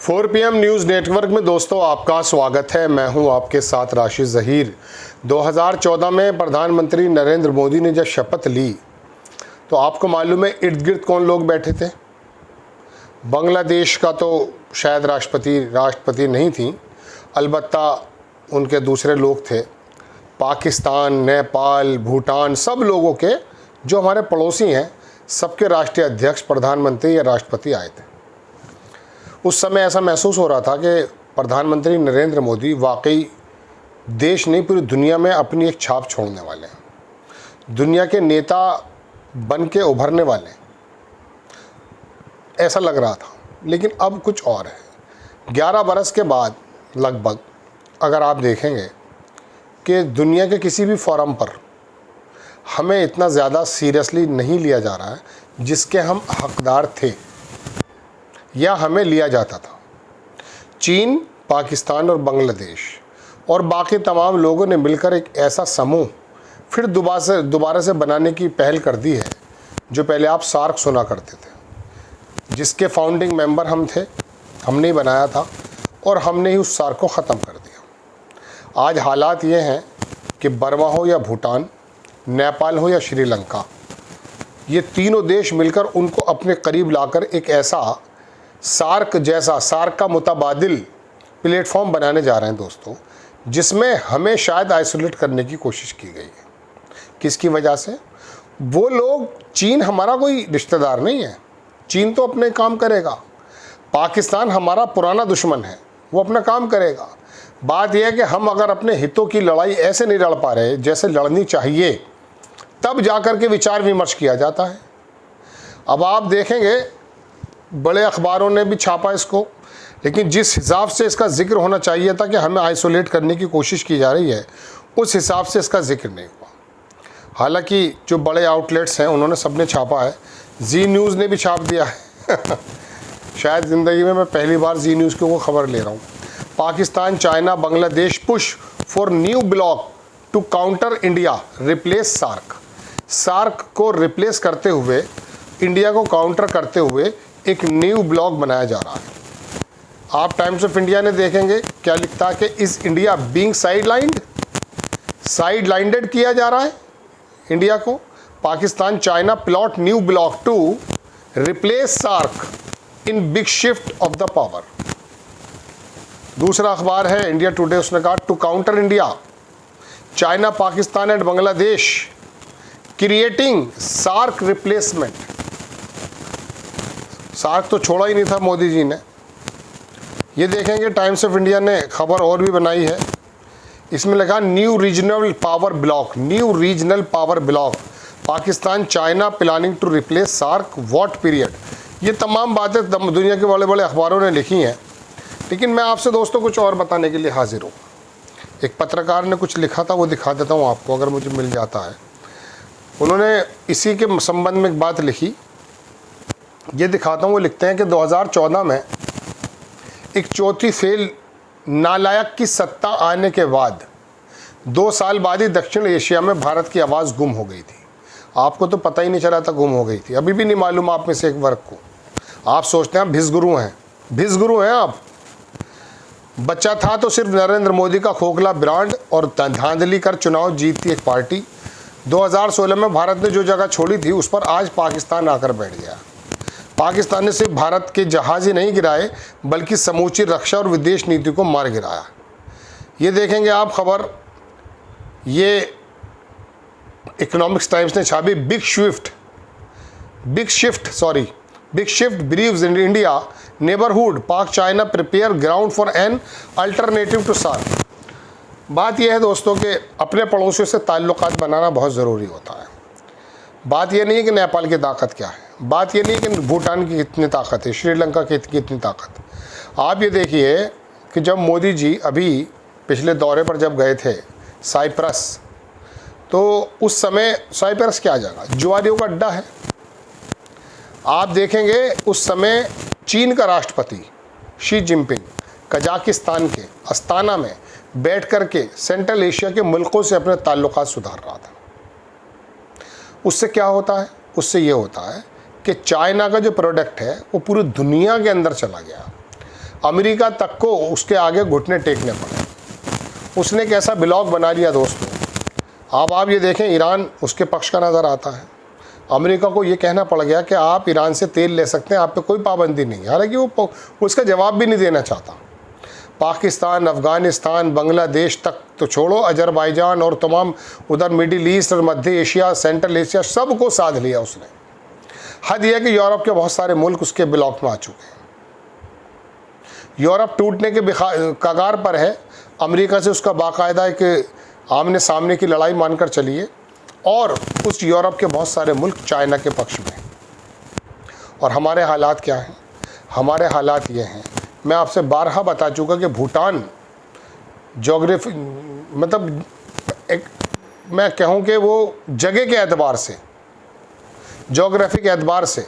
4 PM news network में दोस्तों आपका स्वागत है। मैं हूं आपके साथ राशिद ज़हीर। 2014 में प्रधानमंत्री नरेंद्र मोदी ने जब शपथ ली तो आपको मालूम है इर्द गिर्द कौन लोग बैठे थे। बांग्लादेश का तो शायद राष्ट्रपति नहीं थी, अलबत्ता उनके दूसरे लोग थे। पाकिस्तान, नेपाल, भूटान, सब लोगों के जो हमारे पड़ोसी हैं, सबके राष्ट्रीय अध्यक्ष, प्रधानमंत्री या राष्ट्रपति आए थे। उस समय ऐसा महसूस हो रहा था कि प्रधानमंत्री नरेंद्र मोदी वाकई देश नहीं पूरी दुनिया में अपनी एक छाप छोड़ने वाले हैं, दुनिया के नेता बन के उभरने वाले हैं, ऐसा लग रहा था। लेकिन अब कुछ और है। 11 बरस के बाद लगभग अगर आप देखेंगे कि दुनिया के किसी भी फोरम पर हमें इतना ज़्यादा सीरियसली नहीं लिया जा रहा है जिसके हम हकदार थे या हमें लिया जाता था। चीन, पाकिस्तान और बांग्लादेश और बाकी तमाम लोगों ने मिलकर एक ऐसा समूह फिर दोबारा से बनाने की पहल कर दी है जो पहले आप सार्क सुना करते थे, जिसके फाउंडिंग मेंबर हम थे, हमने ही बनाया था और हमने ही उस सार्क को ख़त्म कर दिया। आज हालात ये हैं कि बर्मा हो या भूटान, नेपाल हो या श्रीलंका, ये तीनों देश मिलकर उनको अपने करीब लाकर एक ऐसा सार्क का मुतबादिल प्लेटफॉर्म बनाने जा रहे हैं दोस्तों, जिसमें हमें शायद आइसोलेट करने की कोशिश की गई है। किसकी वजह से? वो लोग, चीन हमारा कोई रिश्तेदार नहीं है, चीन तो अपने काम करेगा। पाकिस्तान हमारा पुराना दुश्मन है, वो अपना काम करेगा। बात यह है कि हम अगर अपने हितों की लड़ाई ऐसे नहीं लड़ पा रहे जैसे लड़नी चाहिए, तब जाकर के विचार विमर्श किया जाता है। अब आप देखेंगे बड़े अखबारों ने भी छापा इसको, लेकिन जिस हिसाब से इसका जिक्र होना चाहिए था कि हमें आइसोलेट करने की कोशिश की जा रही है, उस हिसाब से इसका जिक्र नहीं हुआ। हालांकि जो बड़े आउटलेट्स हैं उन्होंने सबने छापा है, जी न्यूज़ ने भी छाप दिया है शायद ज़िंदगी में मैं पहली बार जी न्यूज़ की खबर ले रहा हूँ। Pakistan, China, Bangladesh push for new bloc to counter India, replace SAARC. SAARC को रिप्लेस करते हुए, इंडिया को काउंटर करते हुए एक न्यू ब्लॉक बनाया जा रहा है। आप टाइम्स ऑफ इंडिया ने देखेंगे क्या लिखता है कि इस इंडिया बीइंग साइडलाइंडेड किया जा रहा है इंडिया को। Pakistan, China plot new bloc to replace SAARC in big shift of the power. दूसरा अखबार है इंडिया टुडे, उसने कहा to counter India, China, Pakistan and Bangladesh creating SAARC replacement. SAARC तो छोड़ा ही नहीं था मोदी जी ने। ये देखेंगे टाइम्स ऑफ इंडिया ने खबर और भी बनाई है, इसमें लिखा new regional power bloc, Pakistan, China planning to replace SAARC, what period. ये तमाम बातें दुनिया के बड़े बड़े अखबारों ने लिखी हैं, लेकिन मैं आपसे दोस्तों कुछ और बताने के लिए हाजिर हूँ। एक पत्रकार ने कुछ लिखा था, वो दिखा देता हूँ आपको अगर मुझे मिल जाता है। उन्होंने इसी के संबंध में एक बात लिखी, ये दिखाता हूँ। वो लिखते हैं कि 2014 में एक चौथी फेल नालायक की सत्ता आने के बाद 2 साल बाद ही दक्षिण एशिया में भारत की आवाज़ गुम हो गई थी। आपको तो पता ही नहीं चला था गुम हो गई थी, अभी भी नहीं मालूम आप में से एक वर्ग को। आप सोचते हैं भिसगुरु हैं आप। बच्चा था तो सिर्फ नरेंद्र मोदी का खोखला ब्रांड और धांधली कर चुनाव जीतती एक पार्टी। 2016 में भारत ने जो जगह छोड़ी थी उस पर आज पाकिस्तान आकर बैठ गया। पाकिस्तान ने सिर्फ भारत के जहाज ही नहीं गिराए बल्कि समूची रक्षा और विदेश नीति को मार गिराया। ये देखेंगे आप खबर, ये इकोनॉमिक्स टाइम्स ने छापी, big shift brews in India neighbourhood, Pak China prepare ground for an alternative to SAARC. बात यह है दोस्तों कि अपने पड़ोसियों से ताल्लुकात बनाना बहुत ज़रूरी होता है। बात यह नहीं है कि नेपाल की ताकत क्या है, बात यह नहीं है कि भूटान की कितनी ताकत है, श्रीलंका की कितनी ताकत। आप ये देखिए कि जब मोदी जी अभी पिछले दौरे पर जब गए थे साइप्रस, तो उस समय साइप्रस क्या जगह, जुआरियों का अड्डा है। आप देखेंगे उस समय चीन का राष्ट्रपति शी जिनपिंग कजाकिस्तान के अस्ताना में बैठ कर के सेंट्रल एशिया के मुल्कों से अपने ताल्लुकात सुधार रहा था। उससे क्या होता है? उससे ये होता है कि चाइना का जो प्रोडक्ट है वो पूरी दुनिया के अंदर चला गया। अमेरिका तक को उसके आगे घुटने टेकने पड़े। उसने एक ऐसा ब्लॉग बना लिया दोस्तों, अब आप ये देखें, ईरान उसके पक्ष का नज़र आता है। अमेरिका को ये कहना पड़ गया कि आप ईरान से तेल ले सकते हैं, आप पे कोई पाबंदी नहीं। हालांकि वो उसका जवाब भी नहीं देना चाहता। पाकिस्तान, अफ़गानिस्तान, बांग्लादेश तक तो छोड़ो, अजरबैजान और तमाम उधर मिडिल ईस्ट और मध्य एशिया, सेंट्रल एशिया, सब को साध लिया उसने। हद यह कि यूरोप के बहुत सारे मुल्क उसके ब्लॉक में आ चुके हैं। यूरोप टूटने के कगार पर है। अमेरिका से उसका बाकायदा एक आमने सामने की लड़ाई मानकर चलिए, और उस यूरोप के बहुत सारे मुल्क चाइना के पक्ष में। और हमारे हालात क्या हैं? हमारे हालात ये हैं, मैं आपसे बारहा बता चुका कि भूटान जोग्राफी, मतलब एक मैं कहूँ कि वो जगह के एतबार से, जोग्राफी के एतबार से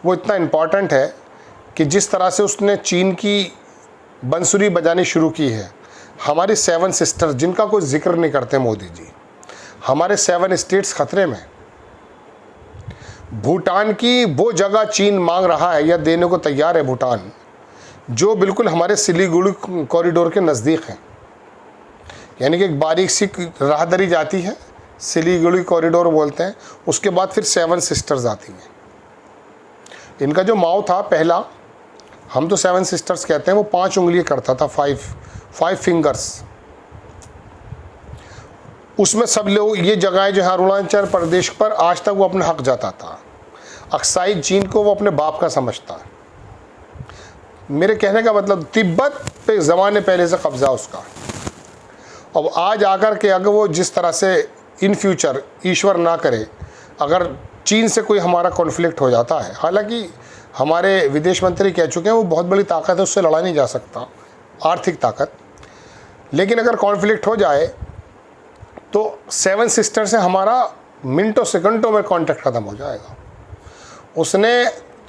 वो इतना इम्पॉर्टेंट है कि जिस तरह से उसने चीन की बंसुरी बजानी शुरू की है। हमारी 7 सिस्टर्स, जिनका कोई जिक्र नहीं करते मोदी जी, हमारे 7 स्टेट्स खतरे में। भूटान की वो जगह चीन मांग रहा है या देने को तैयार है भूटान, जो बिल्कुल हमारे सिलीगुड़ी कॉरिडोर के नज़दीक है। यानी कि एक बारीक सी राहदरी जाती है, सिलीगुड़ी कॉरिडोर बोलते हैं, उसके बाद फिर 7 सिस्टर्स आती हैं। इनका जो माओ था पहला, हम तो 7 सिस्टर्स कहते हैं, वो 5 उंगलियां करता था, 5 फिंगर्स। उसमें सब लोग, ये जगहें जो है अरुणाचल प्रदेश पर, आज तक वो अपना हक जताता। अक्साई चीन को वो अपने बाप का समझता है। मेरे कहने का मतलब, तिब्बत पे ज़माने पहले से कब्ज़ा उसका। अब आज आकर के अगर वो जिस तरह से इन फ्यूचर, ईश्वर ना करे, अगर चीन से कोई हमारा कॉन्फ्लिक्ट हो जाता है, हालांकि हमारे विदेश मंत्री कह चुके हैं वो बहुत बड़ी ताकत है, उससे लड़ा नहीं जा सकता, आर्थिक ताकत। लेकिन अगर कॉन्फ्लिक्ट हो जाए तो 7 सिस्टर से हमारा मिनटों सेकंडों में कांटेक्ट ख़त्म हो जाएगा। उसने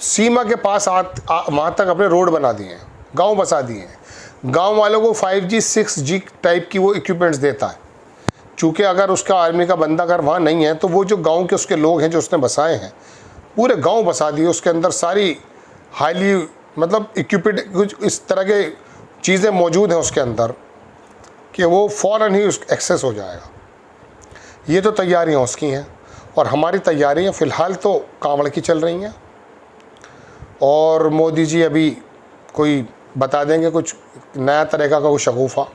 सीमा के पास वहाँ तक अपने रोड बना दिए हैं, गांव बसा दिए हैं। गांव वालों को 5G 6G टाइप की वो इक्विपमेंट्स देता है। चूँकि अगर उसका आर्मी का बंदा अगर वहाँ नहीं है, तो वो जो गांव के उसके लोग हैं जो उसने बसाए हैं, पूरे गांव बसा दिए। उसके अंदर सारी हाईली मतलब इक्विप्ड कुछ इस तरह के चीज़ें मौजूद हैं उसके अंदर कि वो फ़ौरन ही उस एक्सेस हो जाएगा। ये तो तैयारियाँ उसकी हैं, और हमारी तैयारियाँ फ़िलहाल तो कांवड़ की चल रही हैं। और मोदी जी अभी कोई बता देंगे कुछ नया तरीका का कोई शगुफ़ा,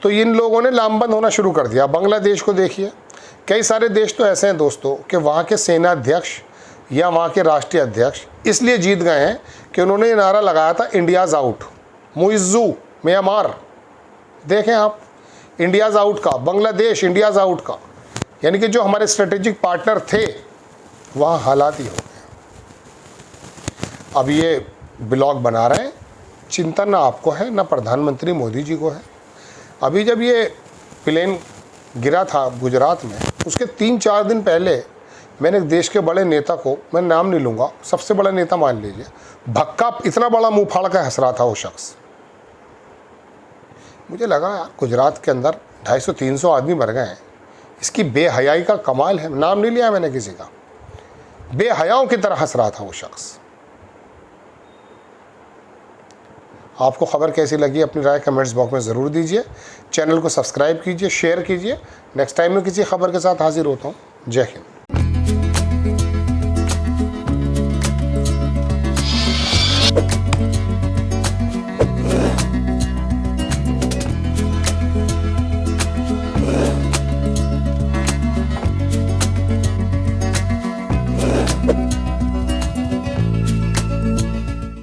तो इन लोगों ने लामबंद होना शुरू कर दिया। बांग्लादेश को देखिए, कई सारे देश तो ऐसे हैं दोस्तों कि वहाँ के सेनाध्यक्ष या वहाँ के राष्ट्रीय अध्यक्ष इसलिए जीत गए हैं कि उन्होंने ये नारा लगाया था, इंडियाज़ आउट, मुइज़्ज़ू म्यांमार। देखें आप, इंडियाज़ आउट का, बांग्लादेश इंडियाज़ आउट का, यानी कि जो हमारे स्ट्रेटेजिक पार्टनर थे वहाँ हालात ही हो गए। अब ये ब्लॉग बना रहे हैं, चिंता ना आपको है ना प्रधानमंत्री मोदी जी को है। अभी जब ये प्लेन गिरा था गुजरात में, उसके 3-4 दिन पहले मैंने एक देश के बड़े नेता को, मैं नाम नहीं लूँगा, सबसे बड़ा नेता मान लीजिए, भक्का इतना बड़ा मुँह फाड़ कर हंस रहा था वो शख्स। मुझे लगा यार, गुजरात के अंदर 250-300 आदमी मर गए हैं, इसकी बेहयाई का कमाल है। नाम नहीं लिया मैंने किसी का, बेहयाओं की तरह हंस रहा था वो शख्स। आपको खबर कैसी लगी अपनी राय कमेंट्स बॉक्स में ज़रूर दीजिए। चैनल को सब्सक्राइब कीजिए, शेयर कीजिए। नेक्स्ट टाइम में किसी खबर के साथ हाजिर होता हूँ। जय हिंद।